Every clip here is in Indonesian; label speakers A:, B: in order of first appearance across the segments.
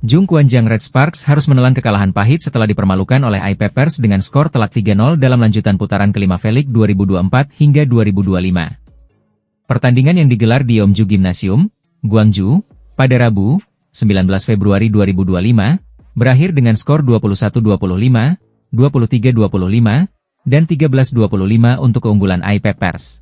A: Jung Kwanjang Red Sparks harus menelan kekalahan pahit setelah dipermalukan oleh I-Papers dengan skor telak 3-0 dalam lanjutan putaran kelima V-League 2024 hingga 2025. Pertandingan yang digelar di Yeomju Gymnasium, Gwangju, pada Rabu, 19 Februari 2025, berakhir dengan skor 21-25, 23-25, dan 13-25 untuk keunggulan I-Papers.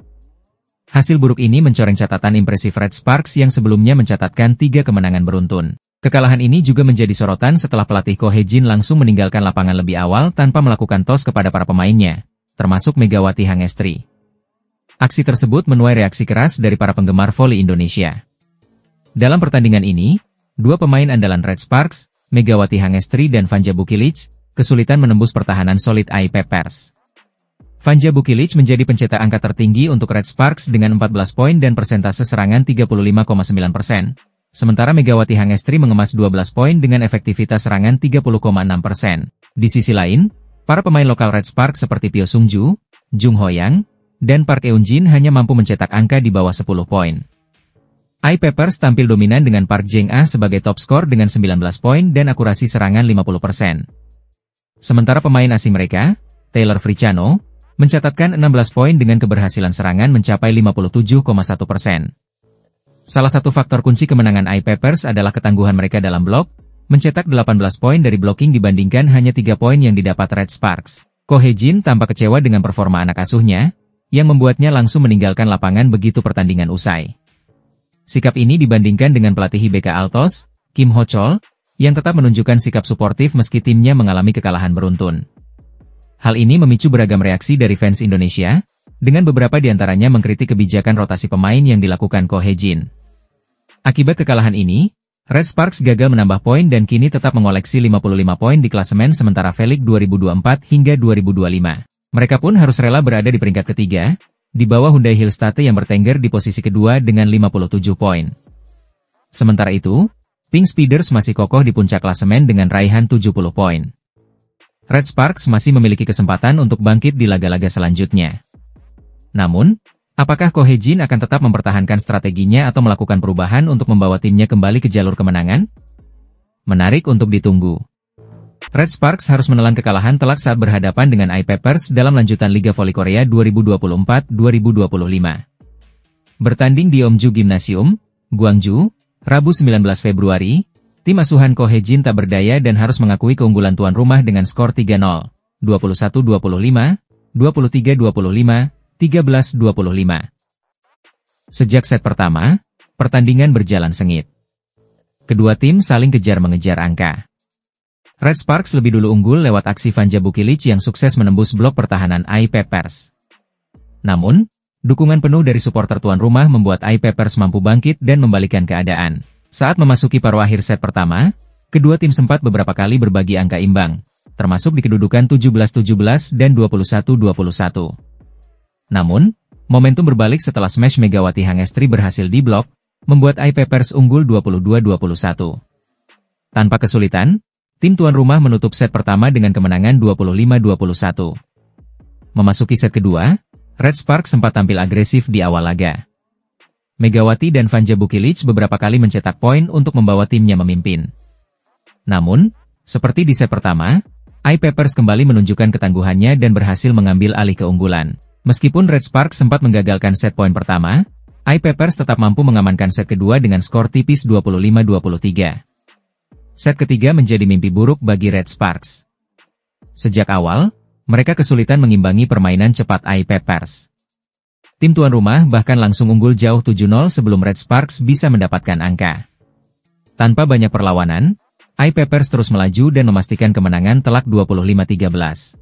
A: Hasil buruk ini mencoreng catatan impresif Red Sparks yang sebelumnya mencatatkan 3 kemenangan beruntun. Kekalahan ini juga menjadi sorotan setelah pelatih Ko Hye-jin langsung meninggalkan lapangan lebih awal tanpa melakukan tos kepada para pemainnya, termasuk Megawati Hangestri. Aksi tersebut menuai reaksi keras dari para penggemar voli Indonesia. Dalam pertandingan ini, dua pemain andalan Red Sparks, Megawati Hangestri dan Vanja Bukilic, kesulitan menembus pertahanan solid I-Papers. Vanja Bukilic menjadi pencetak angka tertinggi untuk Red Sparks dengan 14 poin dan persentase serangan 35,9%. Sementara Megawati Hangestri mengemas 12 poin dengan efektivitas serangan 30,6%. Di sisi lain, para pemain lokal Red Sparks seperti Pyo Sung-ju, Jung Ho-yang, dan Park Eun-jin hanya mampu mencetak angka di bawah 10 poin. I-Papers tampil dominan dengan Park Jeng-ah sebagai top skor dengan 19 poin dan akurasi serangan 50%. Sementara pemain asing mereka, Taylor Fricano, mencatatkan 16 poin dengan keberhasilan serangan mencapai 57,1%. Salah satu faktor kunci kemenangan I-Papers adalah ketangguhan mereka dalam blok, mencetak 18 poin dari blocking dibandingkan hanya 3 poin yang didapat Red Sparks. Ko Hye-jin tampak kecewa dengan performa anak asuhnya, yang membuatnya langsung meninggalkan lapangan begitu pertandingan usai. Sikap ini dibandingkan dengan pelatih IBK Altos, Kim Ho-chol, yang tetap menunjukkan sikap suportif meski timnya mengalami kekalahan beruntun. Hal ini memicu beragam reaksi dari fans Indonesia, dengan beberapa di antaranya mengkritik kebijakan rotasi pemain yang dilakukan Ko Hye-jin. Akibat kekalahan ini, Red Sparks gagal menambah poin dan kini tetap mengoleksi 55 poin di klasemen sementara V-League 2024 hingga 2025. Mereka pun harus rela berada di peringkat ketiga, di bawah Hyundai Hillstate yang bertengger di posisi kedua dengan 57 poin. Sementara itu, Pink Speeders masih kokoh di puncak klasemen dengan raihan 70 poin. Red Sparks masih memiliki kesempatan untuk bangkit di laga-laga selanjutnya. Namun, apakah Ko Hye-jin akan tetap mempertahankan strateginya atau melakukan perubahan untuk membawa timnya kembali ke jalur kemenangan? Menarik untuk ditunggu. Red Sparks harus menelan kekalahan telak saat berhadapan dengan I-Papers dalam lanjutan Liga Voli Korea 2024-2025. Bertanding di Yeomju Gymnasium, Gwangju, Rabu 19 Februari, tim asuhan Ko Hye-jin tak berdaya dan harus mengakui keunggulan tuan rumah dengan skor 3-0, 21-25, 23-25, 13-25. Sejak set pertama, pertandingan berjalan sengit. Kedua tim saling kejar-mengejar angka. Red Sparks lebih dulu unggul lewat aksi Vanja Bukilic yang sukses menembus blok pertahanan I-Papers. Namun, dukungan penuh dari supporter tuan rumah membuat I-Papers mampu bangkit dan membalikan keadaan. Saat memasuki paruh akhir set pertama, kedua tim sempat beberapa kali berbagi angka imbang, termasuk di kedudukan 17-17 dan 21-21. Namun, momentum berbalik setelah smash Megawati Hangestri berhasil diblok, membuat I-Papers unggul 22-21. Tanpa kesulitan, tim tuan rumah menutup set pertama dengan kemenangan 25-21. Memasuki set kedua, Red Sparks sempat tampil agresif di awal laga. Megawati dan Vanja Bukilic beberapa kali mencetak poin untuk membawa timnya memimpin. Namun, seperti di set pertama, I-Papers kembali menunjukkan ketangguhannya dan berhasil mengambil alih keunggulan. Meskipun Red Sparks sempat menggagalkan set poin pertama, I-Papers tetap mampu mengamankan set kedua dengan skor tipis 25-23. Set ketiga menjadi mimpi buruk bagi Red Sparks. Sejak awal, mereka kesulitan mengimbangi permainan cepat I-Papers. Tim tuan rumah bahkan langsung unggul jauh 7-0 sebelum Red Sparks bisa mendapatkan angka. Tanpa banyak perlawanan, I-Papers terus melaju dan memastikan kemenangan telak 25-13.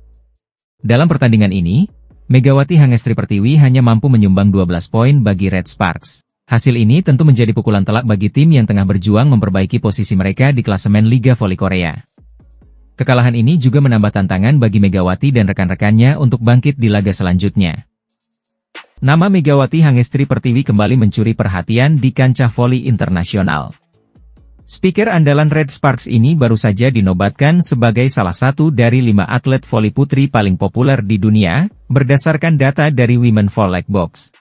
A: Dalam pertandingan ini, Megawati Hangestri Pertiwi hanya mampu menyumbang 12 poin bagi Red Sparks. Hasil ini tentu menjadi pukulan telak bagi tim yang tengah berjuang memperbaiki posisi mereka di klasemen Liga Voli Korea. Kekalahan ini juga menambah tantangan bagi Megawati dan rekan-rekannya untuk bangkit di laga selanjutnya. Nama Megawati Hangestri Pertiwi kembali mencuri perhatian di kancah voli internasional. Speaker andalan Red Sparks ini baru saja dinobatkan sebagai salah satu dari 5 atlet voli putri paling populer di dunia, berdasarkan data dari Women Volley Box.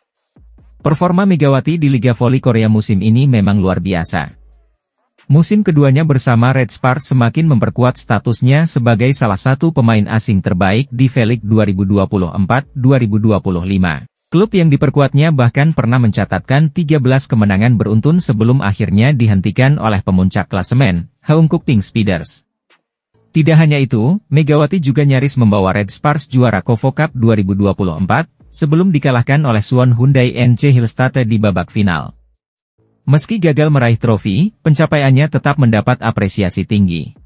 A: Performa Megawati di Liga Voli Korea musim ini memang luar biasa. Musim keduanya bersama Red Sparks semakin memperkuat statusnya sebagai salah satu pemain asing terbaik di V-League 2024-2025. Klub yang diperkuatnya bahkan pernah mencatatkan 13 kemenangan beruntun sebelum akhirnya dihentikan oleh pemuncak klasemen, Haeunkook Pink Speeders. Tidak hanya itu, Megawati juga nyaris membawa Red Sparks juara KOFO Cup 2024, sebelum dikalahkan oleh Suwon Hyundai NC Hillstatte di babak final. Meski gagal meraih trofi, pencapaiannya tetap mendapat apresiasi tinggi.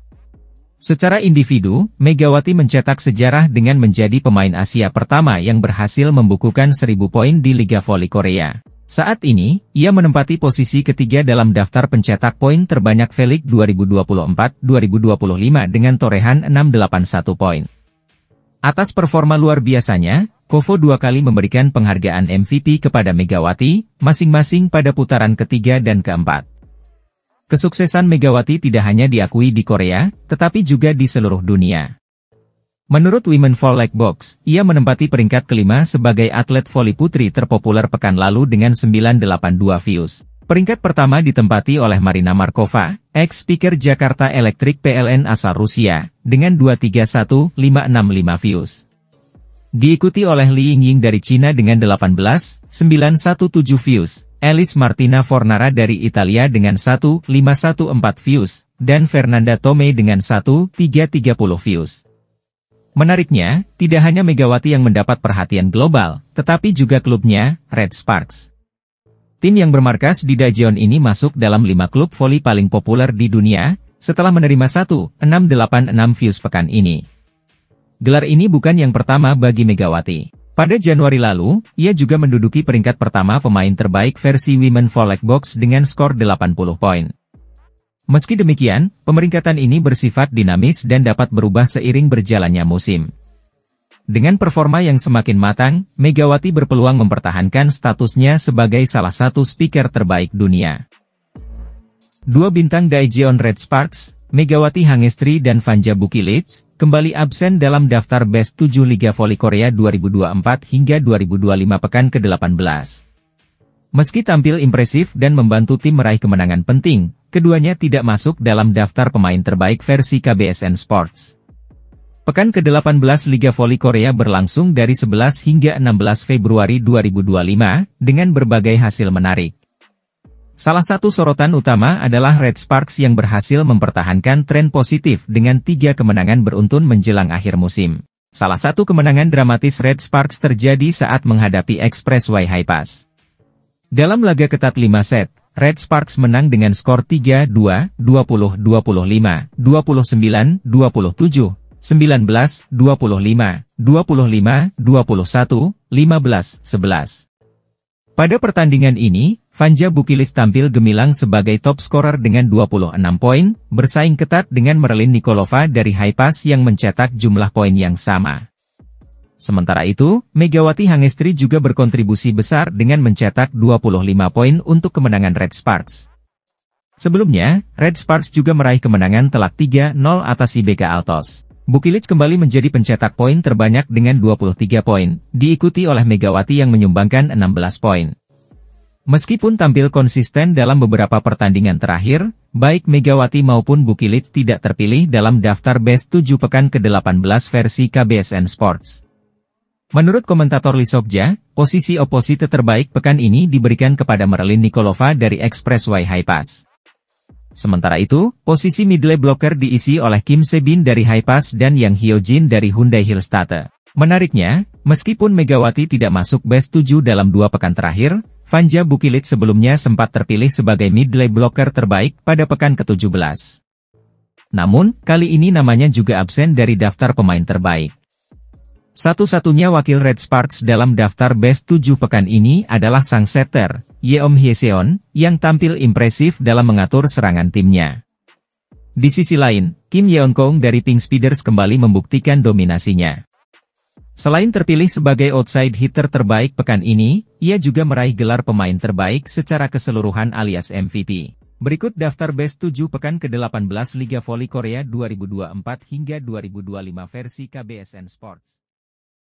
A: Secara individu, Megawati mencetak sejarah dengan menjadi pemain Asia pertama yang berhasil membukukan 1000 poin di Liga Voli Korea. Saat ini, ia menempati posisi ketiga dalam daftar pencetak poin terbanyak V-League 2024-2025 dengan torehan 681 poin. Atas performa luar biasanya, KOFO 2 kali memberikan penghargaan MVP kepada Megawati, masing-masing pada putaran ketiga dan keempat. Kesuksesan Megawati tidak hanya diakui di Korea, tetapi juga di seluruh dunia. Menurut Women Volley Box, ia menempati peringkat kelima sebagai atlet voli putri terpopuler pekan lalu dengan 982 views. Peringkat pertama ditempati oleh Marina Markova, ex-speaker Jakarta Electric PLN asal Rusia, dengan 231.565 views. Diikuti oleh Li Yingying dari Cina dengan 18.917 views, Alice Martina Fornara dari Italia dengan 1.514 views, dan Fernanda Tomei dengan 1.330 views. Menariknya, tidak hanya Megawati yang mendapat perhatian global, tetapi juga klubnya, Red Sparks. Tim yang bermarkas di Daejeon ini masuk dalam 5 klub voli paling populer di dunia, setelah menerima 1.686 views pekan ini. Gelar ini bukan yang pertama bagi Megawati. Pada Januari lalu, ia juga menduduki peringkat pertama pemain terbaik versi Women Volley Box dengan skor 80 poin. Meski demikian, pemeringkatan ini bersifat dinamis dan dapat berubah seiring berjalannya musim. Dengan performa yang semakin matang, Megawati berpeluang mempertahankan statusnya sebagai salah satu speaker terbaik dunia. Dua bintang Daejeon Red Sparks, Megawati Hangestri dan Vanja Bukilic, kembali absen dalam daftar Best 7 Liga Voli Korea 2024 hingga 2025 pekan ke-18. Meski tampil impresif dan membantu tim meraih kemenangan penting, keduanya tidak masuk dalam daftar pemain terbaik versi KBSN Sports. Pekan ke-18 Liga Voli Korea berlangsung dari 11 hingga 16 Februari 2025, dengan berbagai hasil menarik. Salah satu sorotan utama adalah Red Sparks yang berhasil mempertahankan tren positif dengan 3 kemenangan beruntun menjelang akhir musim. Salah satu kemenangan dramatis Red Sparks terjadi saat menghadapi Expressway Haipas. Dalam laga ketat 5 set, Red Sparks menang dengan skor 3-2, 20-25, 29-27, 19-25, 25-21, 15-11. Pada pertandingan ini, Vanja Bukilic tampil gemilang sebagai top scorer dengan 26 poin, bersaing ketat dengan Merlin Nikolova dari Haipas yang mencetak jumlah poin yang sama. Sementara itu, Megawati Hangestri juga berkontribusi besar dengan mencetak 25 poin untuk kemenangan Red Sparks. Sebelumnya, Red Sparks juga meraih kemenangan telak 3-0 atas IBK Altos. Bukilic kembali menjadi pencetak poin terbanyak dengan 23 poin, diikuti oleh Megawati yang menyumbangkan 16 poin. Meskipun tampil konsisten dalam beberapa pertandingan terakhir, baik Megawati maupun Bukilic tidak terpilih dalam daftar Best 7 pekan ke-18 versi KBSN Sports. Menurut komentator Lee Sokja, posisi oposite terbaik pekan ini diberikan kepada Merlin Nikolova dari Expressway Haipas. Sementara itu, posisi middle blocker diisi oleh Kim Se-bin dari Haipas dan Yang Hyo-jin dari Hyundai Hillstatte. Menariknya, meskipun Megawati tidak masuk Best 7 dalam 2 pekan terakhir, Vanja Bukilic sebelumnya sempat terpilih sebagai middle blocker terbaik pada pekan ke-17. Namun, kali ini namanya juga absen dari daftar pemain terbaik. Satu-satunya wakil Red Sparks dalam daftar Best 7 pekan ini adalah sang setter, Yeom Hyeseon, yang tampil impresif dalam mengatur serangan timnya. Di sisi lain, Kim Yeon-kong dari Pink Speeders kembali membuktikan dominasinya. Selain terpilih sebagai outside hitter terbaik pekan ini, ia juga meraih gelar pemain terbaik secara keseluruhan alias MVP. Berikut daftar Best 7 pekan ke-18 Liga Voli Korea 2024 hingga 2025 versi KBSN Sports.